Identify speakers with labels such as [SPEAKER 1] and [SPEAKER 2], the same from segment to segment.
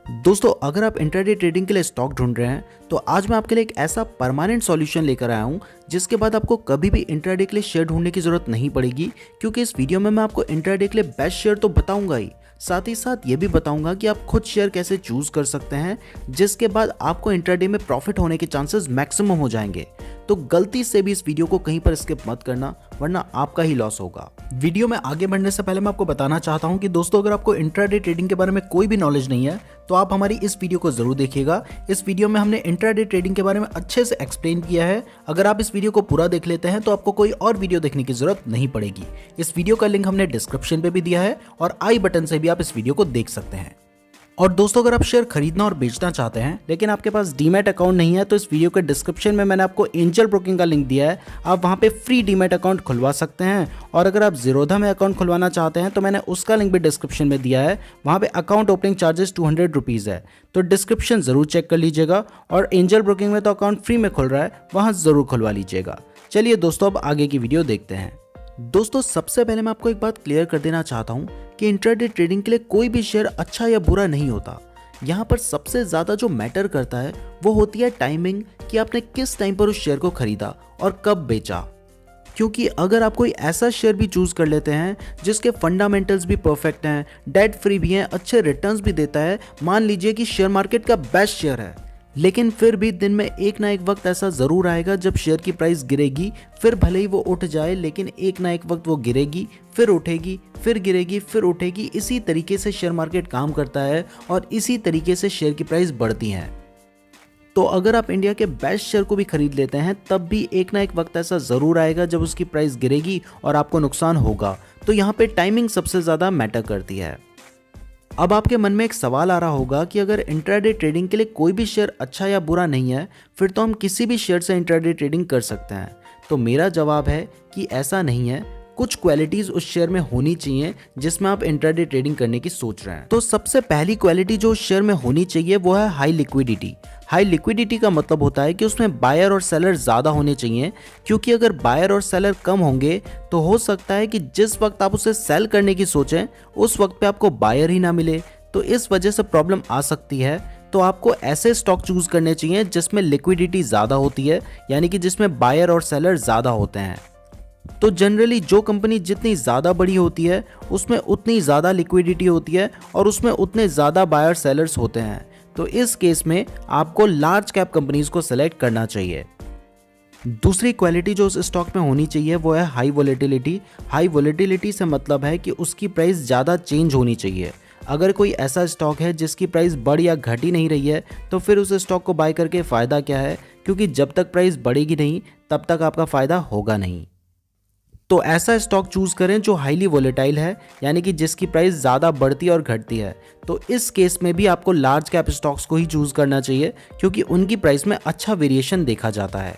[SPEAKER 1] दोस्तों, अगर आप इंट्राडे ट्रेडिंग के लिए स्टॉक ढूंढ रहे हैं तो आज मैं आपके लिए एक ऐसा परमानेंट सॉल्यूशन लेकर आया हूं जिसके बाद आपको कभी भी इंट्राडे के लिए शेयर ढूंढने की जरूरत नहीं पड़ेगी। क्योंकि इस वीडियो में मैं आपको इंट्राडे के लिए बेस्ट शेयर तो बताऊंगा ही, साथ ही साथ ये भी बताऊंगा कि आप खुद शेयर कैसे चूज कर सकते हैं जिसके बाद आपको इंट्राडे में प्रॉफिट होने के चांसेस मैक्सिमम हो जाएंगे। तो गलती से भी इस वीडियो को कहीं पर स्किप मत करना, वरना आपका ही लॉस होगा। वीडियो में आगे बढ़ने से पहले मैं आपको बताना चाहता हूं कि दोस्तों, अगर आपको इंट्राडे ट्रेडिंग के बारे में कोई भी नॉलेज नहीं है तो आप हमारी इस वीडियो को जरूर देखिएगा। इस वीडियो में हमने इंट्राडे ट्रेडिंग के बारे में अच्छे से एक्सप्लेन किया है। अगर आप इस वीडियो को पूरा देख लेते हैं तो आपको कोई और वीडियो देखने की जरूरत नहीं पड़ेगी। इस वीडियो का लिंक हमने डिस्क्रिप्शन पे भी दिया है और आई बटन से भी आप इस वीडियो को देख सकते हैं। और दोस्तों, अगर आप शेयर खरीदना और बेचना चाहते हैं लेकिन आपके पास डीमैट अकाउंट नहीं है तो इस वीडियो के डिस्क्रिप्शन में मैंने आपको एंजल ब्रोकिंग का लिंक दिया है। आप वहां पे फ्री डीमैट अकाउंट खुलवा सकते हैं। और अगर आप जीरोधा में अकाउंट खुलवाना चाहते हैं तो मैंने उसका लिंक भी डिस्क्रिप्शन में दिया है। वहां पे अकाउंट ओपनिंग चार्जेस 200 रुपीज़ है, तो डिस्क्रिप्शन जरूर चेक कर लीजिएगा। और एंजल ब्रोकिंग में तो अकाउंट फ्री में खुल रहा है, वहां जरूर खुलवा लीजिएगा। चलिए दोस्तों, अब आगे की वीडियो देखते हैं। दोस्तों, सबसे पहले मैं आपको एक बात क्लियर कर देना चाहता हूं कि इंट्राडे ट्रेडिंग के लिए कोई भी शेयर अच्छा या बुरा नहीं होता। यहाँ पर सबसे ज्यादा जो मैटर करता है वो होती है टाइमिंग, कि आपने किस टाइम पर उस शेयर को खरीदा और कब बेचा। क्योंकि अगर आप कोई ऐसा शेयर भी चूज कर लेते हैं जिसके फंडामेंटल्स भी परफेक्ट हैं, डेट फ्री भी हैं, अच्छे रिटर्न्स भी देता है, मान लीजिए कि शेयर मार्केट का बेस्ट शेयर है, लेकिन फिर भी दिन में एक ना एक वक्त ऐसा जरूर आएगा जब शेयर की प्राइस गिरेगी। फिर भले ही वो उठ जाए लेकिन एक ना एक वक्त वो गिरेगी, फिर उठेगी, फिर गिरेगी, फिर उठेगी। इसी तरीके से शेयर मार्केट काम करता है और इसी तरीके से शेयर की प्राइस बढ़ती है। तो अगर आप इंडिया के बेस्ट शेयर को भी खरीद लेते हैं तब भी एक ना एक वक्त ऐसा जरूर आएगा जब उसकी प्राइस गिरेगी और आपको नुकसान होगा। तो यहाँ पे टाइमिंग सबसे ज्यादा मैटर करती है। अब आपके मन में एक सवाल आ रहा होगा कि अगर इंट्राडे ट्रेडिंग के लिए कोई भी शेयर अच्छा या बुरा नहीं है फिर तो हम किसी भी शेयर से इंट्राडे ट्रेडिंग कर सकते हैं। तो मेरा जवाब है कि ऐसा नहीं है। कुछ क्वालिटीज उस शेयर में होनी चाहिए जिसमें आप इंट्राडे ट्रेडिंग करने की सोच रहे हैं। तो सबसे पहली क्वालिटी जो उस शेयर में होनी चाहिए वो है हाई लिक्विडिटी। हाई लिक्विडिटी का मतलब होता है कि उसमें बायर और सेलर ज़्यादा होने चाहिए। क्योंकि अगर बायर और सेलर कम होंगे तो हो सकता है कि जिस वक्त आप उसे सेल करने की सोचें उस वक्त पे आपको बायर ही ना मिले, तो इस वजह से प्रॉब्लम आ सकती है। तो आपको ऐसे स्टॉक चूज करने चाहिए जिसमें लिक्विडिटी ज़्यादा होती है, यानी कि जिसमें बायर और सेलर ज़्यादा होते हैं। तो जनरली जो कंपनी जितनी ज़्यादा बड़ी होती है उसमें उतनी ज़्यादा लिक्विडिटी होती है और उसमें उतने ज़्यादा बायर सेलर्स होते हैं। तो इस केस में आपको लार्ज कैप कंपनीज को सेलेक्ट करना चाहिए। दूसरी क्वालिटी जो उस स्टॉक में होनी चाहिए वो है हाई वोलेटिलिटी। हाई वोलेटिलिटी से मतलब है कि उसकी प्राइस ज़्यादा चेंज होनी चाहिए। अगर कोई ऐसा स्टॉक है जिसकी प्राइस बढ़ या घट ही नहीं रही है तो फिर उस स्टॉक को बाय करके फ़ायदा क्या है, क्योंकि जब तक प्राइस बढ़ेगी नहीं तब तक आपका फ़ायदा होगा नहीं। तो ऐसा स्टॉक चूज करें जो हाईली वोलेटाइल है, यानी कि जिसकी प्राइस ज़्यादा बढ़ती और घटती है। तो इस केस में भी आपको लार्ज कैप स्टॉक्स को ही चूज करना चाहिए क्योंकि उनकी प्राइस में अच्छा वेरिएशन देखा जाता है।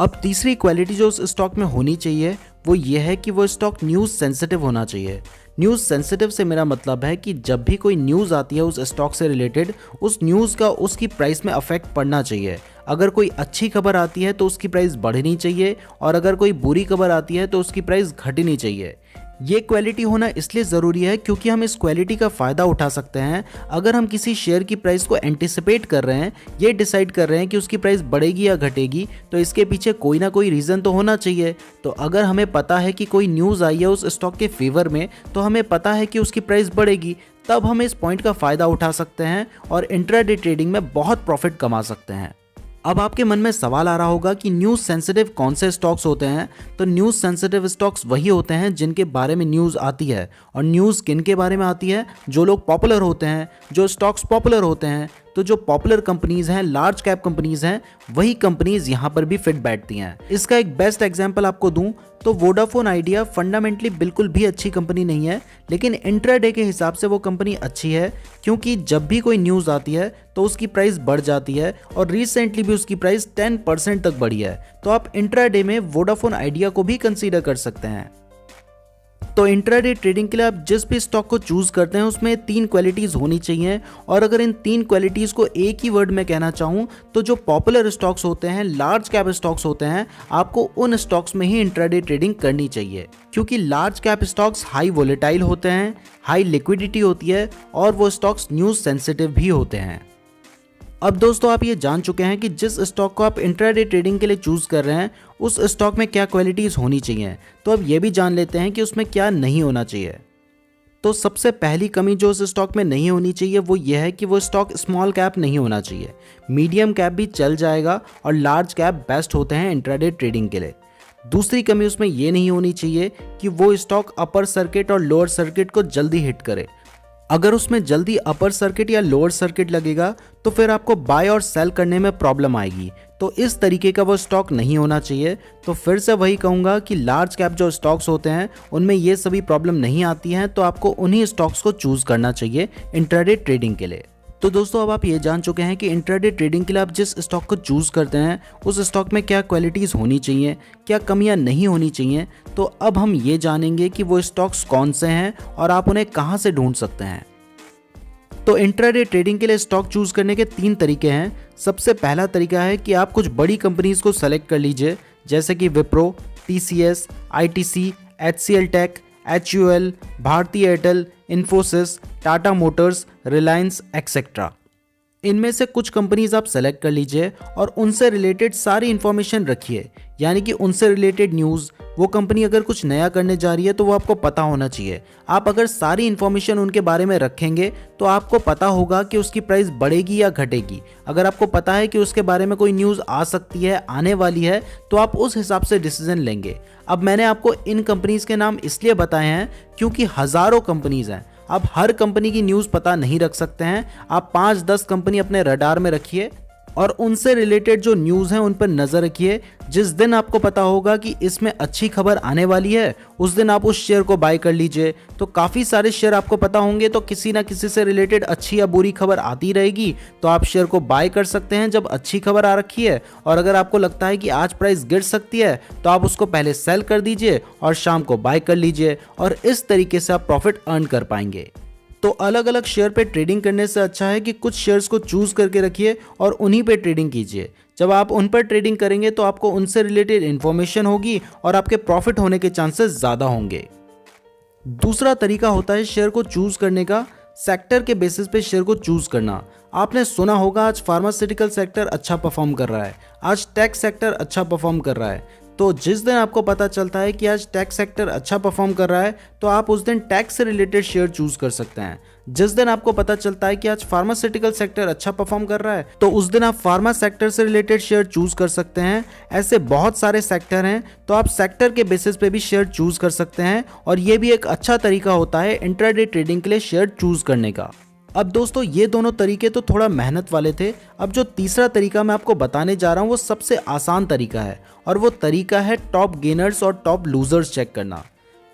[SPEAKER 1] अब तीसरी क्वालिटी जो उस स्टॉक में होनी चाहिए वो ये है कि वो स्टॉक न्यूज़ सेंसिटिव होना चाहिए। न्यूज़ सेंसिटिव से मेरा मतलब है कि जब भी कोई न्यूज़ आती है उस स्टॉक से रिलेटेड, उस न्यूज़ का उसकी प्राइस में अफेक्ट पड़ना चाहिए। अगर कोई अच्छी खबर आती है तो उसकी प्राइस बढ़नी चाहिए और अगर कोई बुरी खबर आती है तो उसकी प्राइस घटनी चाहिए। ये क्वालिटी होना इसलिए ज़रूरी है क्योंकि हम इस क्वालिटी का फ़ायदा उठा सकते हैं। अगर हम किसी शेयर की प्राइस को एंटिसिपेट कर रहे हैं, ये डिसाइड कर रहे हैं कि उसकी प्राइस बढ़ेगी या घटेगी, तो इसके पीछे कोई ना कोई रीज़न तो होना चाहिए। तो अगर हमें पता है कि कोई न्यूज़ आई है उस स्टॉक के फेवर में, तो हमें पता है कि उसकी प्राइस बढ़ेगी, तब हम इस पॉइंट का फ़ायदा उठा सकते हैं और इंट्राडे ट्रेडिंग में बहुत प्रॉफिट कमा सकते हैं। अब आपके मन में सवाल आ रहा होगा कि न्यूज़ सेंसिटिव कौन से स्टॉक्स होते हैं। तो न्यूज़ सेंसिटिव स्टॉक्स वही होते हैं जिनके बारे में न्यूज़ आती है। और न्यूज़ किन के बारे में आती है? जो लोग पॉपुलर होते हैं, जो स्टॉक्स पॉपुलर होते हैं। तो जो पॉपुलर कंपनीज हैं, लार्ज कैप कंपनीज हैं, वही कंपनीज यहाँ पर भी फिट बैठती हैं। इसका एक बेस्ट एग्जांपल आपको दूं तो वोडाफोन आइडिया फंडामेंटली बिल्कुल भी अच्छी कंपनी नहीं है, लेकिन इंट्राडे के हिसाब से वो कंपनी अच्छी है क्योंकि जब भी कोई न्यूज़ आती है तो उसकी प्राइस बढ़ जाती है और रिसेंटली भी उसकी प्राइस 10% तक बढ़ी है। तो आप इंट्राडे में वोडाफोन आइडिया को भी कंसीडर कर सकते हैं। तो इंट्राडे ट्रेडिंग के लिए आप जिस भी स्टॉक को चूज करते हैं उसमें 3 क्वालिटीज होनी चाहिए, और अगर इन 3 क्वालिटीज को एक ही वर्ड में कहना चाहूँ तो जो पॉपुलर स्टॉक्स होते हैं, लार्ज कैप स्टॉक्स होते हैं, आपको उन स्टॉक्स में ही इंट्राडे ट्रेडिंग करनी चाहिए, क्योंकि large cap stocks high volatile होते हैं, हाई लिक्विडिटी होती है और वो स्टॉक्स न्यूज सेंसिटिव भी होते हैं। अब दोस्तों आप ये जान चुके हैं कि जिस स्टॉक को आप इंट्राडे ट्रेडिंग के लिए चूज कर रहे हैं उस स्टॉक में क्या क्वालिटीज होनी चाहिए, तो अब ये भी जान लेते हैं कि उसमें क्या नहीं होना चाहिए। तो सबसे पहली कमी जो उस स्टॉक में नहीं होनी चाहिए वो ये है कि वो स्टॉक स्मॉल कैप नहीं होना चाहिए। मीडियम कैप भी चल जाएगा और लार्ज कैप बेस्ट होते हैं इंट्राडे ट्रेडिंग के लिए। दूसरी कमी उसमें ये नहीं होनी चाहिए कि वो स्टॉक अपर सर्किट और लोअर सर्किट को जल्दी हिट करे। अगर उसमें जल्दी अपर सर्किट या लोअर सर्किट लगेगा तो फिर आपको बाय और सेल करने में प्रॉब्लम आएगी, तो इस तरीके का वो स्टॉक नहीं होना चाहिए। तो फिर से वही कहूँगा कि लार्ज कैप जो स्टॉक्स होते हैं उनमें ये सभी प्रॉब्लम नहीं आती हैं, तो आपको उन्हीं स्टॉक्स को चूज करना चाहिए इंट्राडे ट्रेडिंग के लिए। तो दोस्तों अब आप ये जान चुके हैं कि इंट्राडे ट्रेडिंग के लिए आप जिस स्टॉक को चूज करते हैं उस स्टॉक में क्या क्वालिटीज़ होनी चाहिए, क्या कमियां नहीं होनी चाहिए। तो अब हम ये जानेंगे कि वो स्टॉक्स कौन से हैं और आप उन्हें कहां से ढूंढ सकते हैं। तो इंट्राडे ट्रेडिंग के लिए स्टॉक चूज करने के 3 तरीके हैं। सबसे पहला तरीका है कि आप कुछ बड़ी कंपनीज को सेलेक्ट कर लीजिए, जैसे कि Wipro, TCS, ITC, HCL Tech, HUL, Bharti Airtel, Infosys, Tata Motors, Reliance etcetera. इनमें से कुछ कंपनीज आप सेलेक्ट कर लीजिए और उनसे रिलेटेड सारी इंफॉर्मेशन रखिए, यानी कि उनसे रिलेटेड न्यूज़, वो कंपनी अगर कुछ नया करने जा रही है तो वो आपको पता होना चाहिए। आप अगर सारी इंफॉर्मेशन उनके बारे में रखेंगे तो आपको पता होगा कि उसकी प्राइस बढ़ेगी या घटेगी। अगर आपको पता है कि उसके बारे में कोई न्यूज़ आ सकती है, आने वाली है, तो आप उस हिसाब से डिसीजन लेंगे। अब मैंने आपको इन कंपनीज के नाम इसलिए बताए हैं क्योंकि हज़ारों कंपनीज हैं, आप हर कंपनी की न्यूज़ पता नहीं रख सकते हैं। आप 5-10 कंपनी अपने रडार में रखिए और उनसे रिलेटेड जो न्यूज़ हैं उन पर नज़र रखिए। जिस दिन आपको पता होगा कि इसमें अच्छी खबर आने वाली है उस दिन आप उस शेयर को बाय कर लीजिए। तो काफ़ी सारे शेयर आपको पता होंगे, तो किसी ना किसी से रिलेटेड अच्छी या बुरी खबर आती रहेगी, तो आप शेयर को बाय कर सकते हैं जब अच्छी खबर आ रखी है। और अगर आपको लगता है कि आज प्राइस गिर सकती है तो आप उसको पहले सेल कर दीजिए और शाम को बाय कर लीजिए, और इस तरीके से आप प्रॉफिट अर्न कर पाएंगे। तो अलग अलग शेयर पे ट्रेडिंग करने से अच्छा है कि कुछ शेयर्स को चूज करके रखिए और उन्हीं पे ट्रेडिंग कीजिए। जब आप उन पर ट्रेडिंग करेंगे तो आपको उनसे रिलेटेड इन्फॉर्मेशन होगी और आपके प्रॉफिट होने के चांसेस ज़्यादा होंगे। दूसरा तरीका होता है शेयर को चूज करने का, सेक्टर के बेसिस पे शेयर को चूज करना। आपने सुना होगा आज फार्मास्यूटिकल सेक्टर अच्छा परफॉर्म कर रहा है, आज टेक सेक्टर अच्छा परफॉर्म कर रहा है। तो जिस दिन आपको पता चलता है कि आज टेक सेक्टर अच्छा परफॉर्म कर रहा है तो आप उस दिन टेक से रिलेटेड शेयर चूज कर सकते हैं। जिस दिन आपको पता चलता है कि आज फार्मास्यूटिकल सेक्टर अच्छा परफॉर्म कर रहा है तो उस दिन आप फार्मा सेक्टर से रिलेटेड शेयर चूज कर सकते हैं। ऐसे बहुत सारे सेक्टर हैं, तो आप सेक्टर के बेसिस पे भी शेयर चूज कर सकते हैं, और ये भी एक अच्छा तरीका होता है इंट्राडे ट्रेडिंग के लिए शेयर चूज करने का। अब दोस्तों ये दोनों तरीके तो थोड़ा मेहनत वाले थे। अब जो तीसरा तरीका मैं आपको बताने जा रहा हूँ वो सबसे आसान तरीका है, और वो तरीका है टॉप गेनर्स और टॉप लूजर्स चेक करना।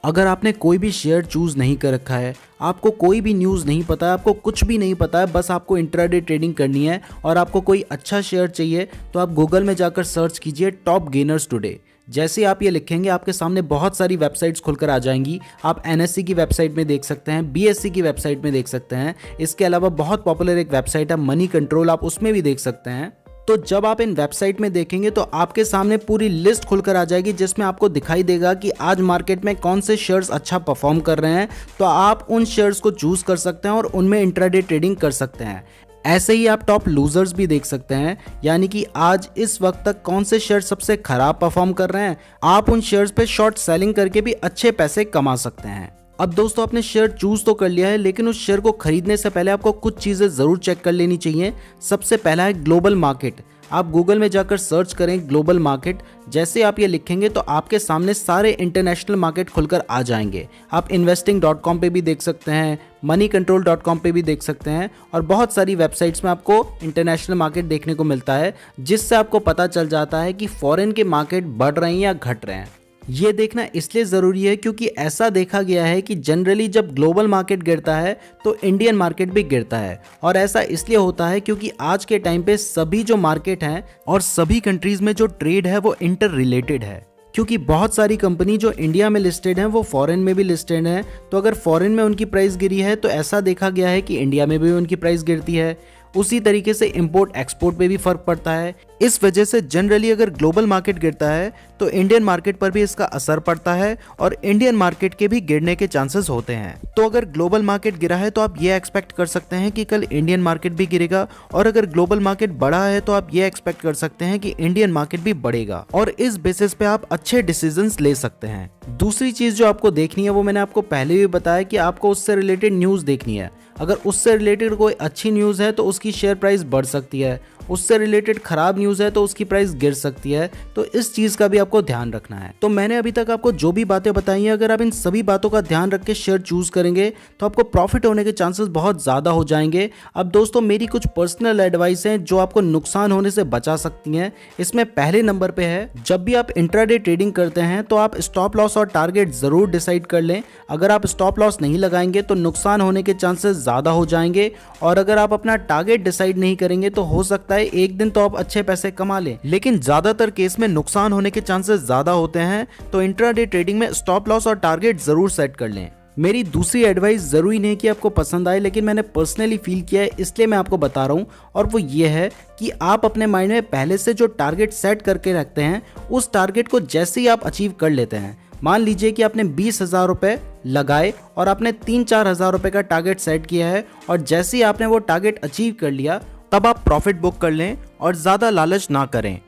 [SPEAKER 1] अगर आपने कोई भी शेयर चूज नहीं कर रखा है, आपको कोई भी न्यूज़ नहीं पता है, आपको कुछ भी नहीं पता है, बस आपको इंट्राडे ट्रेडिंग करनी है और आपको कोई अच्छा शेयर चाहिए, तो आप गूगल में जाकर सर्च कीजिए टॉप गेनर्स टुडे। जैसे आप ये लिखेंगे आपके सामने बहुत सारी वेबसाइट्स खुलकर आ जाएंगी। आप NSE की वेबसाइट में देख सकते हैं, BSE की वेबसाइट में देख सकते हैं। इसके अलावा बहुत पॉपुलर एक वेबसाइट है मनी कंट्रोल, आप उसमें भी देख सकते हैं। तो जब आप इन वेबसाइट में देखेंगे तो आपके सामने पूरी लिस्ट खुलकर आ जाएगी जिसमें आपको दिखाई देगा कि आज मार्केट में कौन से शेयर्स अच्छा परफॉर्म कर रहे हैं, तो आप उन शेयर्स को चूज कर सकते हैं और उनमें इंट्राडे ट्रेडिंग कर सकते हैं। ऐसे ही आप टॉप लूजर्स भी देख सकते हैं, यानी कि आज इस वक्त तक कौन से शेयर सबसे खराब परफॉर्म कर रहे हैं। आप उन शेयर्स पे शॉर्ट सेलिंग करके भी अच्छे पैसे कमा सकते हैं। अब दोस्तों आपने शेयर चूज तो कर लिया है, लेकिन उस शेयर को खरीदने से पहले आपको कुछ चीजें जरूर चेक कर लेनी चाहिए। सबसे पहला है ग्लोबल मार्केट। आप गूगल में जाकर सर्च करें ग्लोबल मार्केट। जैसे आप ये लिखेंगे तो आपके सामने सारे इंटरनेशनल मार्केट खुलकर आ जाएंगे। आप investing.com पे भी देख सकते हैं, moneycontrol.com पे भी देख सकते हैं, और बहुत सारी वेबसाइट्स में आपको इंटरनेशनल मार्केट देखने को मिलता है, जिससे आपको पता चल जाता है कि फॉरेन के मार्केट बढ़ रहे हैं या घट रहे हैं। ये देखना इसलिए ज़रूरी है क्योंकि ऐसा देखा गया है कि जनरली जब ग्लोबल मार्केट गिरता है तो इंडियन मार्केट भी गिरता है, और ऐसा इसलिए होता है क्योंकि आज के टाइम पे सभी जो मार्केट हैं और सभी कंट्रीज़ में जो ट्रेड है वो इंटर रिलेटेड है। क्योंकि बहुत सारी कंपनी जो इंडिया में लिस्टेड हैं वो फॉरेन में भी लिस्टेड हैं। तो अगर फॉरेन में उनकी प्राइस गिरी है तो ऐसा देखा गया है कि इंडिया में भी उनकी प्राइस गिरती है। उसी तरीके से इंपोर्ट एक्सपोर्ट पे भी फर्क पड़ता है। इस वजह से जनरली अगर ग्लोबल मार्केट गिरता है तो इंडियन मार्केट पर भी इसका असर पड़ता है और इंडियन मार्केट के भी गिरने के चांसेस होते हैं। तो अगर ग्लोबल मार्केट गिरा है तो आप ये एक्सपेक्ट कर सकते हैं कि कल इंडियन मार्केट भी गिरेगा, और अगर ग्लोबल मार्केट बढ़ा है तो आप ये एक्सपेक्ट कर सकते हैं कि इंडियन मार्केट भी बढ़ेगा, और इस बेसिस पे आप अच्छे डिसीजंस ले सकते हैं। दूसरी चीज जो आपको देखनी है वो मैंने आपको पहले भी बताया कि आपको उससे रिलेटेड न्यूज देखनी है। अगर उससे रिलेटेड कोई अच्छी न्यूज़ है तो उसकी शेयर प्राइस बढ़ सकती है, उससे रिलेटेड खराब न्यूज़ है तो उसकी प्राइस गिर सकती है। तो इस चीज़ का भी आपको ध्यान रखना है। तो मैंने अभी तक आपको जो भी बातें बताई हैं, अगर आप इन सभी बातों का ध्यान रख के शेयर चूज करेंगे तो आपको प्रॉफिट होने के चांसेस बहुत ज़्यादा हो जाएंगे। अब दोस्तों मेरी कुछ पर्सनल एडवाइस हैं जो आपको नुकसान होने से बचा सकती हैं। इसमें पहले नंबर पे है, जब भी आप इंट्राडे ट्रेडिंग करते हैं तो आप स्टॉप लॉस और टारगेट ज़रूर डिसाइड कर लें। अगर आप स्टॉप लॉस नहीं लगाएंगे तो नुकसान होने के चांसेस ज़्यादा हो जाएंगे, और अगर आप अपना टारगेट डिसाइड नहीं करेंगे तो हो सकता है एक दिन तो आप अच्छे पैसे कमा लें, लेकिन ज्यादातर केस में नुकसान होने के चांसेस ज्यादा होते हैं। तो इंट्राडे ट्रेडिंग में स्टॉप लॉस और टारगेट जरूर सेट कर लें। मेरी दूसरी एडवाइस जरूरी नहीं कि आपको पसंद आए, लेकिन मैंने पर्सनली फील किया है इसलिए मैं आपको बता रहा हूँ, और वो ये है कि आप अपने माइंड में पहले से जो टारगेट सेट करके रखते हैं उस टारगेट को जैसे ही आप अचीव कर लेते हैं, मान लीजिए कि आपने 20,000 रुपये लगाए और आपने 3-4 हज़ार रुपये का टारगेट सेट किया है, और जैसे ही आपने वो टारगेट अचीव कर लिया तब आप प्रॉफिट बुक कर लें और ज़्यादा लालच ना करें।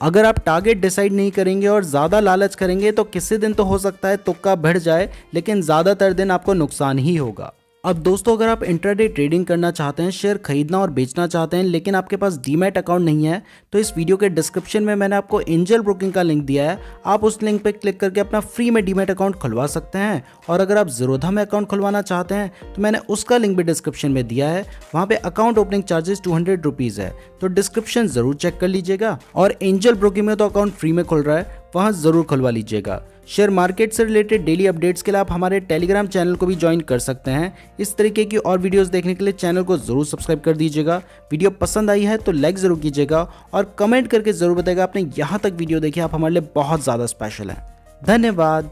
[SPEAKER 1] अगर आप टारगेट डिसाइड नहीं करेंगे और ज़्यादा लालच करेंगे तो किसी दिन तो हो सकता है तुक्का बढ़ जाए, लेकिन ज़्यादातर दिन आपको नुकसान ही होगा। अब दोस्तों अगर आप इंट्राडे ट्रेडिंग करना चाहते हैं, शेयर खरीदना और बेचना चाहते हैं, लेकिन आपके पास डीमैट अकाउंट नहीं है, तो इस वीडियो के डिस्क्रिप्शन में मैंने आपको एंजल ब्रोकिंग का लिंक दिया है। आप उस लिंक पे क्लिक करके अपना फ्री में डीमैट अकाउंट खुलवा सकते हैं। और अगर आप ज़ीरोधा में अकाउंट खुलवाना चाहते हैं तो मैंने उसका लिंक भी डिस्क्रिप्शन में दिया है। वहाँ पे अकाउंट ओपनिंग चार्जेस 200 रुपीज़ है, तो डिस्क्रिप्शन ज़रूर चेक कर लीजिएगा। और एंजल ब्रोकिंग में तो अकाउंट फ्री में खुल रहा है, वहाँ ज़रूर खुलवा लीजिएगा। शेयर मार्केट से रिलेटेड डेली अपडेट्स के लिए आप हमारे टेलीग्राम चैनल को भी ज्वाइन कर सकते हैं। इस तरीके की और वीडियोस देखने के लिए चैनल को ज़रूर सब्सक्राइब कर दीजिएगा। वीडियो पसंद आई है तो लाइक ज़रूर कीजिएगा और कमेंट करके ज़रूर बताइएगा आपने यहाँ तक वीडियो देखी। आप हमारे लिए बहुत ज़्यादा स्पेशल हैं। धन्यवाद।